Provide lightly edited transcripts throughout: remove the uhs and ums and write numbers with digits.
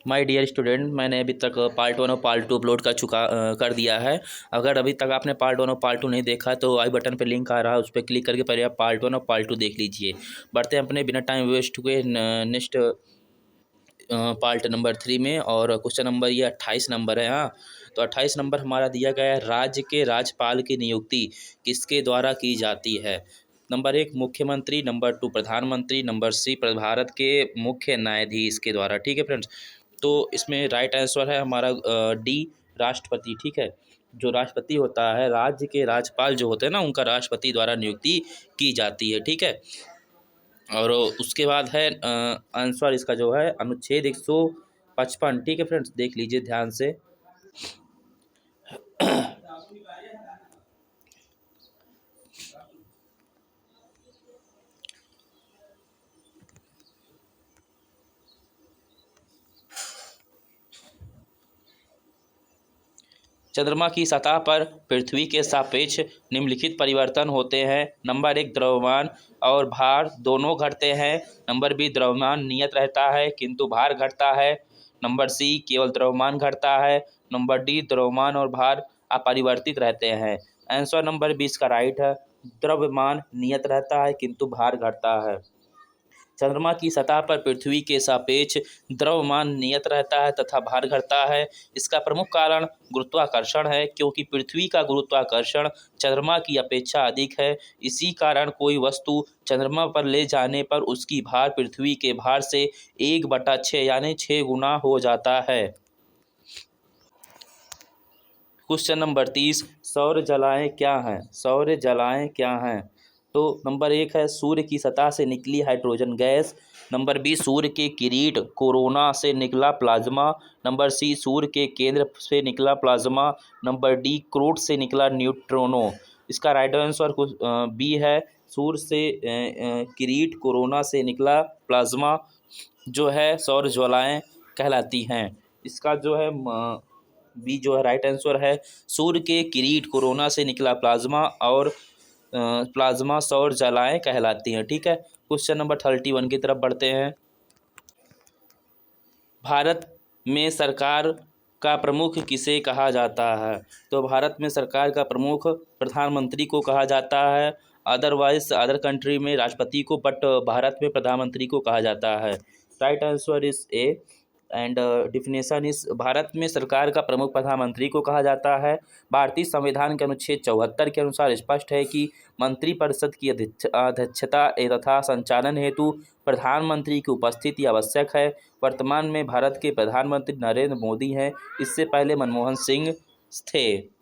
My dear student, मैंने अभी तक पार्ट 1 और पार्ट 2 अपलोड कर दिया है। अगर अभी तक आपने पार्ट 1 और पार्ट 2 नहीं देखा तो आई बटन पे लिंक आ रहा है, उस पर क्लिक करके पहले आप पार्ट 1 और पार्ट 2 देख लीजिए। बढ़ते हैं अपने बिना टाइम वेस्ट हुए नेक्स्ट पार्ट नंबर 3 में। और क्वेश्चन नंबर ये 28 नंबर है। हाँ, तो 28 नंबर हमारा दिया गया है, राज्य के राज्यपाल की नियुक्ति किसके द्वारा की जाती है। नंबर 1 मुख्यमंत्री, नंबर 2 प्रधानमंत्री, नंबर सी भारत के मुख्य न्यायाधीश के द्वारा। ठीक है फ्रेंड्स, तो इसमें राइट आंसर है हमारा डी, राष्ट्रपति। ठीक है, जो राष्ट्रपति होता है, राज्य के राज्यपाल जो होते हैं ना, उनका राष्ट्रपति द्वारा नियुक्ति की जाती है। ठीक है, और उसके बाद है आंसर इसका जो है अनुच्छेद 155। ठीक है फ्रेंड्स, देख लीजिए ध्यान से। चंद्रमा की सतह पर पृथ्वी के सापेक्ष निम्नलिखित परिवर्तन होते हैं। नंबर 1 द्रव्यमान और भार दोनों घटते हैं। नंबर बी द्रव्यमान नियत रहता है किंतु भार घटता है। नंबर सी केवल द्रव्यमान घटता है। नंबर डी द्रव्यमान और भार अपरिवर्तित रहते हैं। आंसर नंबर 20 का राइट है, द्रव्यमान नियत रहता है किंतु भार घटता है। चंद्रमा की सतह पर पृथ्वी के सापेक्ष द्रव्यमान नियत रहता है तथा भार घटता है। इसका प्रमुख कारण गुरुत्वाकर्षण है, क्योंकि पृथ्वी का गुरुत्वाकर्षण चंद्रमा की अपेक्षा अधिक है। इसी कारण कोई वस्तु चंद्रमा पर ले जाने पर उसकी भार पृथ्वी के भार से 1/6 यानी 6 गुना हो जाता है। क्वेश्चन नंबर 30, सौर जलाएँ क्या हैं। सौर जलाएँ क्या हैं? तो नंबर 1 है सूर्य की सतह से निकली हाइड्रोजन गैस। नंबर बी सूर्य के किरीट कोरोना से निकला प्लाज्मा। नंबर सी सूर्य के केंद्र से निकला प्लाज्मा। नंबर डी क्रोट से निकला न्यूट्रॉनो। इसका राइट आंसर बी है, सूर्य से किरीट कोरोना से निकला प्लाज्मा जो है सौर ज्वालाएँ कहलाती हैं। इसका जो है बी जो है राइट आंसर है, सूर्य के किरीट कोरोना से निकला प्लाज्मा और प्लाज्मा सौर ज्वालाएँ कहलाती हैं। ठीक है, क्वेश्चन नंबर 31 की तरफ बढ़ते हैं। भारत में सरकार का प्रमुख किसे कहा जाता है। तो भारत में सरकार का प्रमुख प्रधानमंत्री को कहा जाता है। अदरवाइज अदर कंट्री में राष्ट्रपति को, बट भारत में प्रधानमंत्री को कहा जाता है। Right answer is A and definition is, Bharat में सरकार का प्रमुख प्रधानमंत्री को कहा जाता है। भारतीय संविधान के अनुच्छेद 74 के अनुसार स्पष्ट है कि मंत्रिपरिषद की अध्यक्षता तथा संचालन हेतु प्रधानमंत्री की उपस्थिति आवश्यक है। वर्तमान में भारत के प्रधानमंत्री नरेंद्र मोदी हैं, इससे पहले मनमोहन सिंह थे।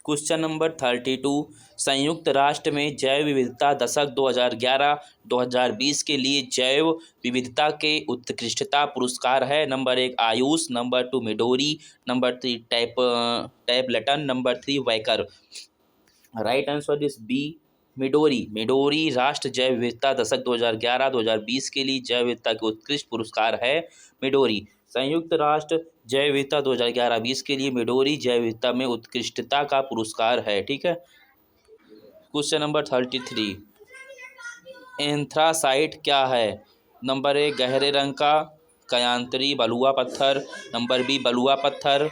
क्वेश्चन नंबर 32, संयुक्त राष्ट्र में जैव विविधता दशक 2011-2020 के लिए जैव विविधता के उत्कृष्टता पुरस्कार है। Number 1 Ayush, number 2 Midori, number 3 टैबलेटन, नंबर 3 वैकर। Right answer is B Midori. Midori राष्ट्र जैव विविधता दशक 2011-2020 के लिए जैव विविधता के उत्कृष्ट पुरस्कार है मिडोरी। संयुक्त राष्ट्र जैव विविधता 2011-20 के लिए मिडोरी जैव विविधता में उत्कृष्टता का पुरस्कार है। ठीक है, क्वेश्चन नंबर 33, एंथ्रासाइट क्या है। नंबर 1 गहरे रंग का कायांतरी बलुआ पत्थर। नंबर बी बलुआ पत्थर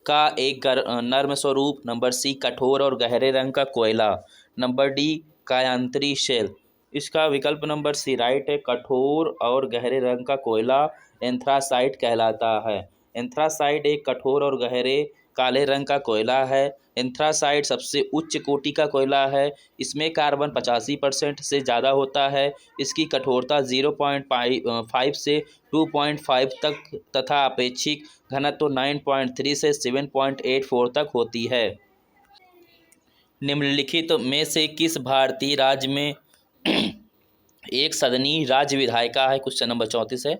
का एक नर्म स्वरूप। नंबर सी कठोर और गहरे रंग का कोयला। नंबर डी कायांतरी शेल। इसका विकल्प नंबर सी राइट है, कठोर और गहरे रंग का कोयला एंथ्रासाइट कहलाता है। एंथ्रासाइट एक कठोर और गहरे काले रंग का कोयला है। एंथ्रासाइट सबसे उच्च कोटि का कोयला है। इसमें कार्बन 85% से ज़्यादा होता है। इसकी कठोरता 0.5 से 2.5 तक तथा अपेक्षिक घनत्व 9.3 से 7.84 तक होती है। निम्नलिखित में से किस भारतीय राज्य में एक सदनी राज्य विधायिका है। क्वेश्चन नंबर 34 है।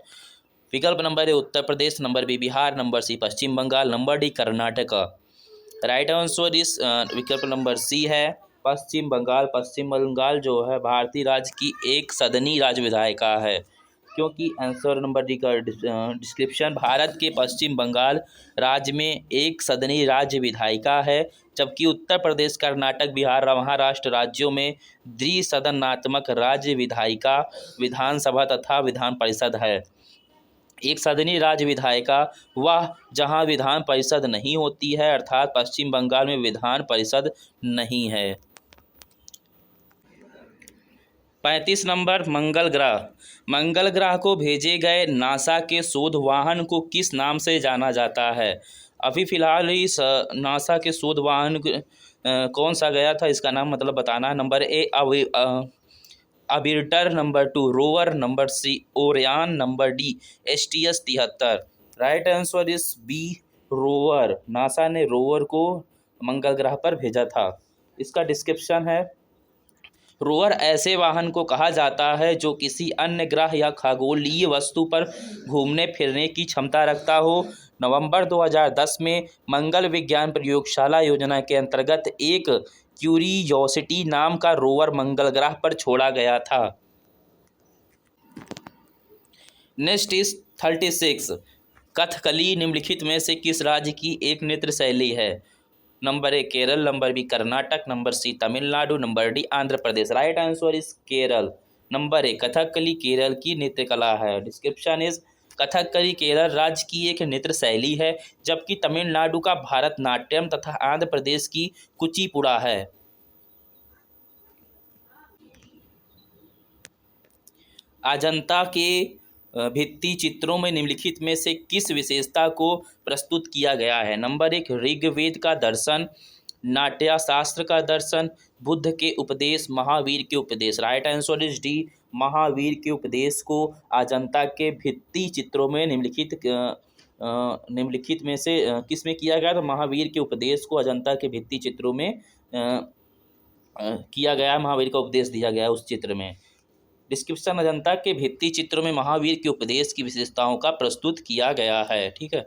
विकल्प number A Uttar Pradesh, number B Bihar, number C Paschim Bangal, number D Karnataka. Right answer इस विकल्प नंबर सी है, पश्चिम बंगाल। पश्चिम बंगाल जो है भारतीय राज्य की एक सदनी राज्य विधायिका है, क्योंकि आंसर नंबर डी का डिस्क्रिप्शन, भारत के पश्चिम बंगाल राज्य में एक सदनी राज्य विधायिका है, जबकि उत्तर प्रदेश, कर्नाटक, बिहार, महाराष्ट्र राज्यों में द्विसदनात्मक राज्य विधायिका, विधानसभा तथा विधान परिषद है। एक सदनी राज्य विधायिका वह जहाँ विधान परिषद नहीं होती है, अर्थात पश्चिम बंगाल में विधान परिषद नहीं है। 35 नंबर मंगल ग्रह। मंगल ग्रह को भेजे गए नासा के शोध वाहन को किस नाम से जाना जाता है? अभी फिलहाल ही नासा के शोध वाहन कौन सा गया था, इसका नाम मतलब बताना है। Number A orbiter, number 2 rover, number C Orion, number D STS 73। Right answer is B rover. NASA ने रोवर को मंगल ग्रह पर भेजा था। इसका डिस्क्रिप्शन है, रोवर ऐसे वाहन को कहा जाता है जो किसी अन्य ग्रह या खगोलीय वस्तु पर घूमने फिरने की क्षमता रखता हो। नवंबर 2010 में मंगल विज्ञान प्रयोगशाला योजना के अंतर्गत एक क्यूरियोसिटी नाम का रोवर मंगल ग्रह पर छोड़ा गया था। Next is 36। कथकली निम्नलिखित में से किस राज्य की एक नृत्य शैली है? Number A Kerala, number B Karnataka, number C Tamil Nadu, number D Andhra Pradesh. Right answer is Kerala. Number A Kathakali Kerala की नृत्य कला है। डिस्क्रिप्शन इज कथकली केरल राज्य की एक नृत्य शैली है, जबकि तमिलनाडु का भारतनाट्यम तथा आंध्र प्रदेश की कुचिपुड़ा है। अजंता के भित्ति चित्रों में निम्नलिखित में से किस विशेषता को प्रस्तुत किया गया है? नंबर 1 ऋग्वेद का दर्शन, नाट्यशास्त्र का दर्शन, बुद्ध के उपदेश, महावीर के उपदेश। Right answer is D Mahavir के उपदेश को अजंता के भित्ति चित्रों में निम्नलिखित में से किस में किया गया? तो महावीर के उपदेश को अजंता के भित्ति चित्रों में किया गया। महावीर का उपदेश दिया गया उस चित्र में। डिस्क्रिप्शन अजंता के भित्ति चित्रों में महावीर के उपदेश की विशेषताओं का प्रस्तुत किया गया है। ठीक है।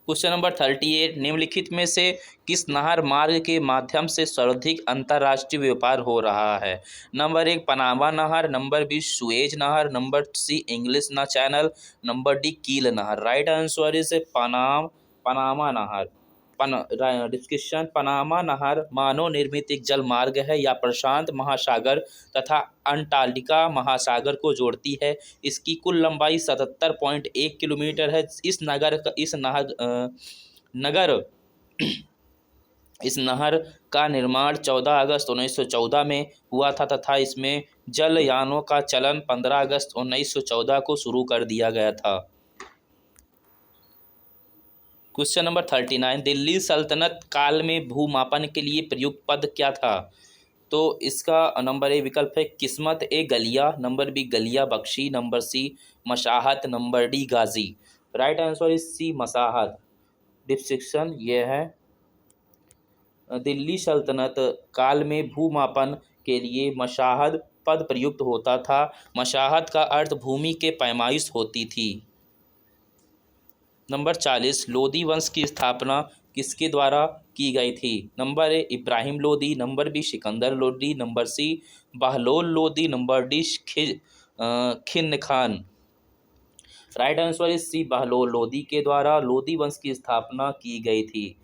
Question number 38। निम्नलिखित में से किस नहर मार्ग के माध्यम से सर्वाधिक अंतर्राष्ट्रीय व्यापार हो रहा है? नंबर 1 पनामा नहर, नंबर बी सुएज नहर, number C English Channel, number D Kiel नहर। राइट आंसर इज पनामा नहर। डिस्क्रिप्शन पनामा नहर मानव निर्मित एक जल मार्ग है या प्रशांत महासागर तथा अंटार्कटिका महासागर को जोड़ती है। इसकी कुल लंबाई 77.1 किलोमीटर है। इस नहर का निर्माण 14 अगस्त 1914 में हुआ था तथा इसमें जलयानों का चलन 15 अगस्त 1914 को शुरू कर दिया गया था। Question number 39। दिल्ली सल्तनत काल में भूमापन के लिए प्रयुक्त पद क्या था? तो इसका नंबर ए विकल्प है किस्मत, ए गलिया, नंबर बी गलिया बख्शी, नंबर सी मशाहत, number D Ghazi. Right answer is C मशाहत। डिस्क्रिप्शन ये है, दिल्ली सल्तनत काल में भूमापन के लिए मशाहत पद प्रयुक्त होता था। मशाहत का अर्थ भूमि के पैमाइश होती थी। नंबर 40। लोदी वंश की स्थापना किसके द्वारा की गई थी? Number A Ibrahim Lodi, number B Sikandar Lodi, number C Bahlol Lodi, number D खिन Khan. Right answer is C Bahlol Lodi के द्वारा लोदी वंश की स्थापना की गई थी।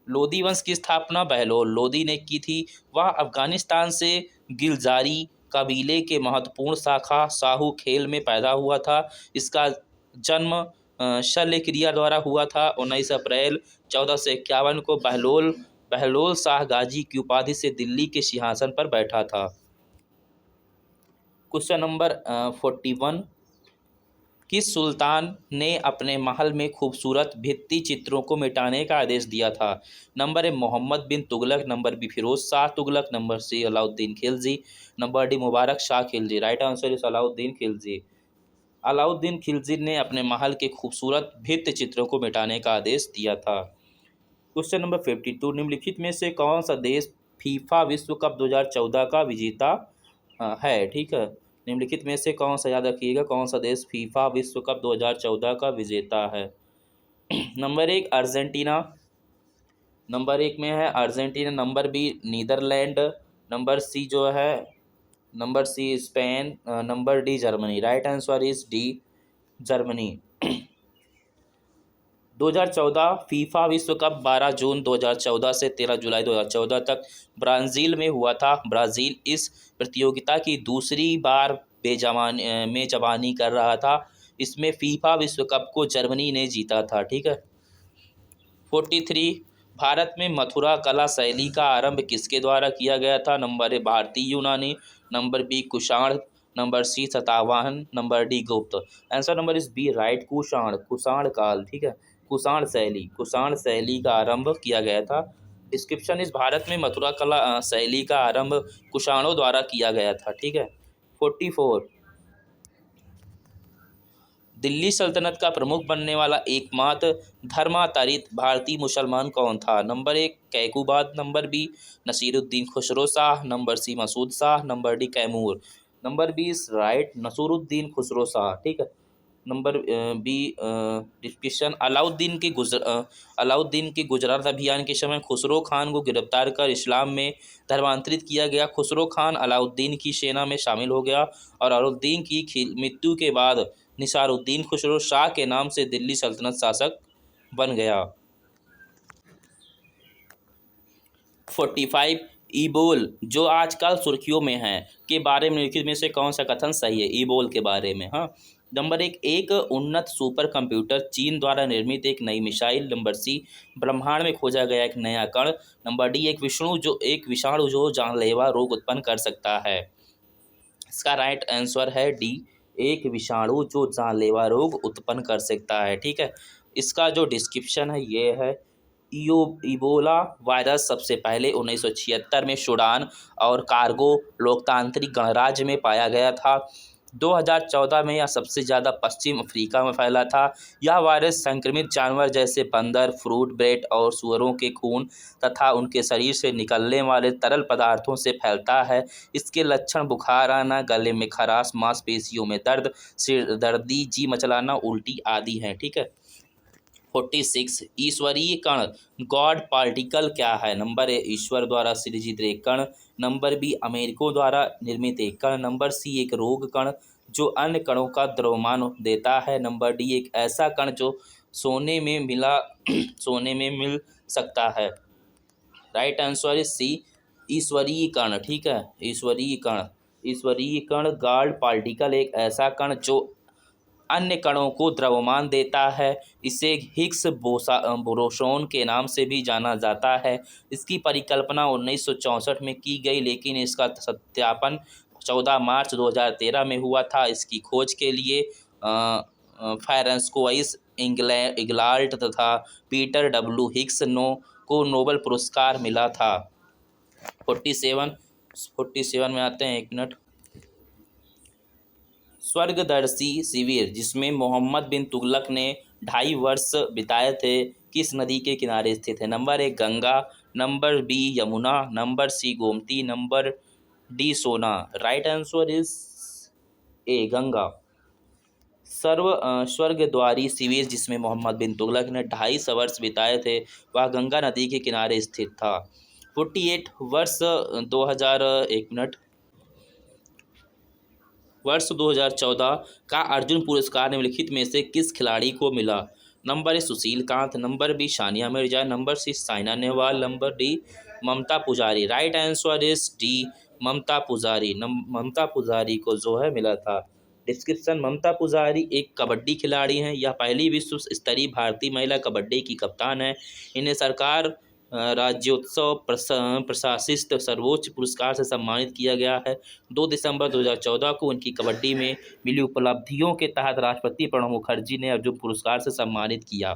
लोदी वंश की स्थापना बहलोल लोदी ने की थी। वह अफगानिस्तान से गिलजारी कबीले के महत्वपूर्ण शाखा साहू खेल में पैदा हुआ था। इसका जन्म शल्य क्रिया द्वारा हुआ था। 19 अप्रैल 1451 को बहलोल शाह गाजी की उपाधि से दिल्ली के सिंहासन पर बैठा था। Question number 41। किस सुल्तान ने अपने महल में खूबसूरत भित्ति चित्रों को मिटाने का आदेश दिया था? Number A Mohammad bin Tughlaq, number B Firoz Shah Tughlaq, number C Alauddin Khilji, number D Mubarak Shah Khilji. Right answer is Alauddin Khilji. Alauddin Khilji ने अपने महल के खूबसूरत भित्ति चित्रों को मिटाने का आदेश दिया था। Question number 52। निम्नलिखित में से कौन सा देश फीफा विश्व कप 2014 का विजेता है? ठीक है। निम्नलिखित में से कौन सा, याद रखिएगा, कौन सा देश फीफा विश्व कप 2014 का विजेता है? नंबर 1 अर्जेंटीना, नंबर 1 में है Argentina, number B Netherlands, number C जो है number C Spain, number D Germany. Right answer is D Germany. 2014 FIFA विश्व कप 12 जून 2014 से 13 जुलाई 2014 तक ब्राज़ील में हुआ था। ब्राज़ील इस प्रतियोगिता की दूसरी बार मेजबानी कर रहा था। इसमें फीफा विश्व कप को जर्मनी ने जीता था। ठीक है। 43, भारत में मथुरा कला शैली का आरंभ किसके द्वारा किया गया था? नंबर ए भारतीय यूनानी, number B Kushan, number C Satavahana, number D Gupta. Answer number is B right, Kushan, Kushan काल। ठीक है। कुषाण शैली का आरंभ किया गया था। डिस्क्रिप्शन इस भारत में मथुरा कला शैली का आरंभ कुषाणों द्वारा किया गया था। ठीक है। 44, दिल्ली सल्तनत का प्रमुख बनने वाला एकमात्र धर्मांतरित भारतीय मुसलमान कौन था? Number A Kaikubad, number B Nasiruddin Khusro Shah, number C Masud Shah, number D Kaimur. Number B is right, Nasiruddin Khusro Shah. ठीक है। नंबर बी डिस्क्रिप्शन, अलाउद्दीन के गुजरात अभियान के समय खुसरो खान को गिरफ्तार कर इस्लाम में धर्मांतरित किया गया। खुसरो खान अलाउद्दीन की सेना में शामिल हो गया और अलाउद्दीन की मृत्यु के बाद निसारुद्दीन खुसरो शाह के नाम से दिल्ली सल्तनत शासक बन गया। 45, ईबोल जो आजकल सुर्खियों में है के बारे में निम्नलिखित में से कौन सा कथन सही है? ईबोल के बारे में। हाँ, नंबर एक उन्नत सुपर कंप्यूटर, चीन द्वारा निर्मित एक नई मिसाइल। नंबर सी, ब्रह्मांड में खोजा गया एक नया कण। नंबर डी, एक विषाणु जो जानलेवा रोग उत्पन्न कर सकता है। इसका राइट आंसर है डी, एक विषाणु जो जानलेवा रोग उत्पन्न कर सकता है। ठीक है। इसका जो डिस्क्रिप्शन है ये है, इबोला वायरस सबसे पहले 1976 में सूडान और कांगो लोकतांत्रिक गणराज्य में पाया गया था। 2014 में यह सबसे ज़्यादा पश्चिम अफ्रीका में फैला था। यह वायरस संक्रमित जानवर जैसे बंदर, फ्रूट बैट और सूअरों के खून तथा उनके शरीर से निकलने वाले तरल पदार्थों से फैलता है। इसके लक्षण बुखार आना, गले में खराश, मांसपेशियों में दर्द, सिर दर्दी, जी मचलाना, उल्टी आदि हैं। ठीक है। 46, ईश्वरीय कण गॉड पार्टिकल क्या है? नंबर ए ईश्वर द्वारा सृजित एक कण, नंबर बी अमेरिकों द्वारा निर्मित एक कण, नंबर सी एक रोग कण जो अन्य कणों का द्रव्यमान देता है, नंबर डी एक ऐसा कण जो सोने में मिल सकता है। राइट आंसर इज सी, ईश्वरीय कण। ठीक है। ईश्वरीय कण गॉड पार्टिकल एक ऐसा कण जो अन्य कणों को द्रव्यमान देता है। इसे हिग्स बोसोन के नाम से भी जाना जाता है। इसकी परिकल्पना 1964 में की गई, लेकिन इसका सत्यापन 14 मार्च 2013 में हुआ था। इसकी खोज के लिए फ्रांसोइस इंगलाल्ट तथा पीटर डब्ल्यू हिग्स को नोबेल पुरस्कार मिला था। 47 में आते हैं, एक मिनट। स्वर्गदर्शी शिविर जिसमें मोहम्मद बिन तुगलक ने 2.5 वर्ष बिताए थे किस नदी के किनारे स्थित है? Number A Ganga, number B Yamuna, number C Gomti, number D Sona. Right answer is A Ganga. Swargadwari शिविर जिसमें मोहम्मद बिन तुगलक ने 2.5 वर्ष बिताए थे वह गंगा नदी के किनारे स्थित था। 48, वर्ष 2014 का अर्जुन पुरस्कार निम्नलिखित में से किस खिलाड़ी को मिला? Number A Sushil Kant, number B Sania Mirza, number C Saina Nehwal, number D Mamta Pujari. Right answer is D, Mamta Pujari को जो है मिला था। डिस्क्रिप्शन, ममता पुजारी एक कबड्डी खिलाड़ी हैं। यह पहली विश्व स्तरीय भारतीय महिला कबड्डी की कप्तान है। इन्हें सरकार राज्योत्सव प्रशासित सर्वोच्च पुरस्कार से सम्मानित किया गया है। 2 दिसंबर 2014 को उनकी कबड्डी में मिली उपलब्धियों के तहत राष्ट्रपति प्रणब मुखर्जी ने अर्जुन पुरस्कार से सम्मानित किया।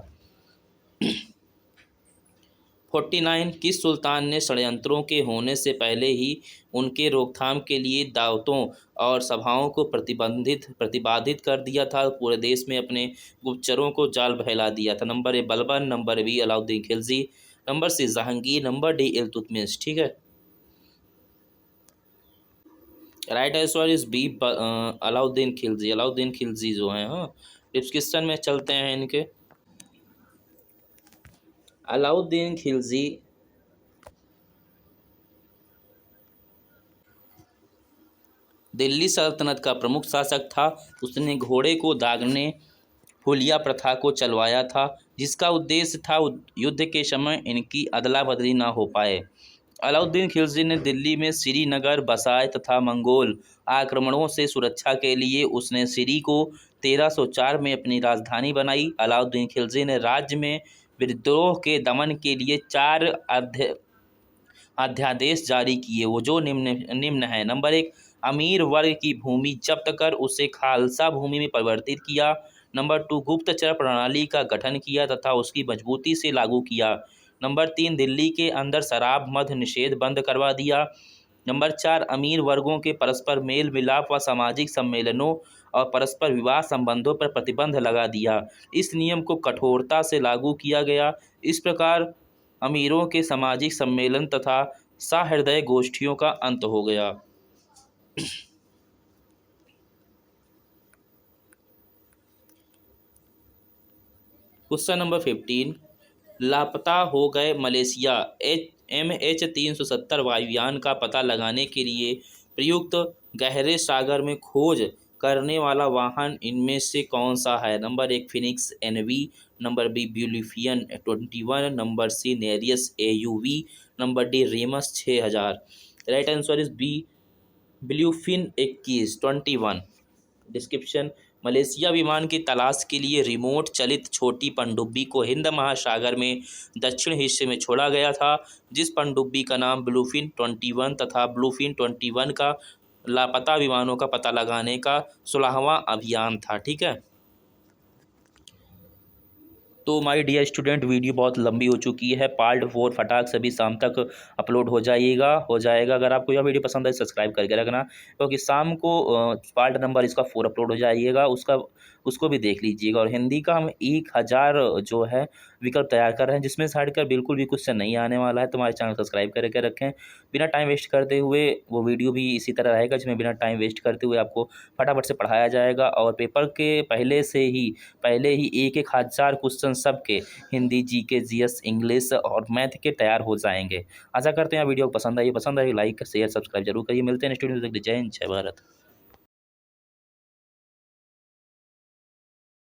49, किस सुल्तान ने षड्यंत्रों के होने से पहले ही उनके रोकथाम के लिए दावतों और सभाओं को प्रतिबंधित कर दिया था? पूरे देश में अपने गुप्तचरों को जाल फैला दिया था। Number A Balban, number B Alauddin Khilji, number C Jahangir, number D Iltutmish. ठीक है। Right answer is B Alauddin Khilji जो है। हाँ, डिस्क्रिप्शन में चलते हैं इनके। अलाउद्दीन खिलजी दिल्ली सल्तनत का प्रमुख शासक था। उसने घोड़े को दागने हुलिया प्रथा को चलवाया था, जिसका उद्देश्य था युद्ध के समय इनकी अदला बदली ना हो पाए। अलाउद्दीन खिलजी ने दिल्ली में श्रीनगर बसाए तथा मंगोल आक्रमणों से सुरक्षा के लिए उसने सिरी को 1304 में अपनी राजधानी बनाई। अलाउद्दीन खिलजी ने राज्य में विद्रोह के दमन के लिए 4 अध्यादेश जारी किए, वो जो निम्न है। नंबर 1, अमीर वर्ग की भूमि जब्त कर उसे खालसा भूमि में परिवर्तित किया। नंबर 2, गुप्तचर प्रणाली का गठन किया तथा उसकी मजबूती से लागू किया। नंबर 3, दिल्ली के अंदर शराब मद्य निषेध बंद करवा दिया। नंबर 4, अमीर वर्गों के परस्पर मेल मिलाप व सामाजिक सम्मेलनों और परस्पर विवाह संबंधों पर प्रतिबंध लगा दिया। इस नियम को कठोरता से लागू किया गया। इस प्रकार अमीरों के सामाजिक सम्मेलन तथा सहृदय गोष्ठियों का अंत हो गया। क्वेश्चन नंबर 15, लापता हो गए मलेशिया MH370 वायुयान का पता लगाने के लिए प्रयुक्त गहरे सागर में खोज करने वाला वाहन इनमें से कौन सा है? Number 1, Phoenix NV। Number B, Bluefin 21। Number C, Nereus AUV। Number D, Remus 6000। Right answer is B, Bluefin 21। Description, Malaysia विमान की तलाश के लिए रिमोट चलित छोटी पनडुब्बी को हिंद महासागर में दक्षिण हिस्से में छोड़ा गया था, जिस पनडुब्बी का नाम ब्लूफिन 21 तथा ब्लूफिन 21 का लापता विमानों का पता लगाने का 16वां अभियान था। ठीक है, तो माय डियर स्टूडेंट, वीडियो बहुत लंबी हो चुकी है। पार्ट 4 फटाक से भी शाम तक अपलोड हो जाएगा। अगर आपको यह वीडियो पसंद है सब्सक्राइब करके रखना, क्योंकि शाम को पार्ट नंबर इसका 4 अपलोड हो जाइएगा, उसको भी देख लीजिएगा। और हिंदी का हम 1000 जो है विकल्प तैयार कर रहे हैं, जिसमें से हटकर बिल्कुल भी क्वेश्चन नहीं आने वाला है। तो हमारे चैनल सब्सक्राइब करके रखें। बिना टाइम वेस्ट करते हुए वो वीडियो भी इसी तरह रहेगा, जिसमें बिना टाइम वेस्ट करते हुए आपको फटाफट से पढ़ाया जाएगा। और पेपर के पहले ही 1000 क्वेश्चन सबके हिंदी, GK, GS, इंग्लिश और मैथ के तैयार हो जाएंगे। आशा करते हैं वीडियो पसंद आई लाइक शेयर सब्सक्राइब जरूर करिए। मिलते हैं नेक्स्ट वीडियो में। जय हिंद, जय भारत।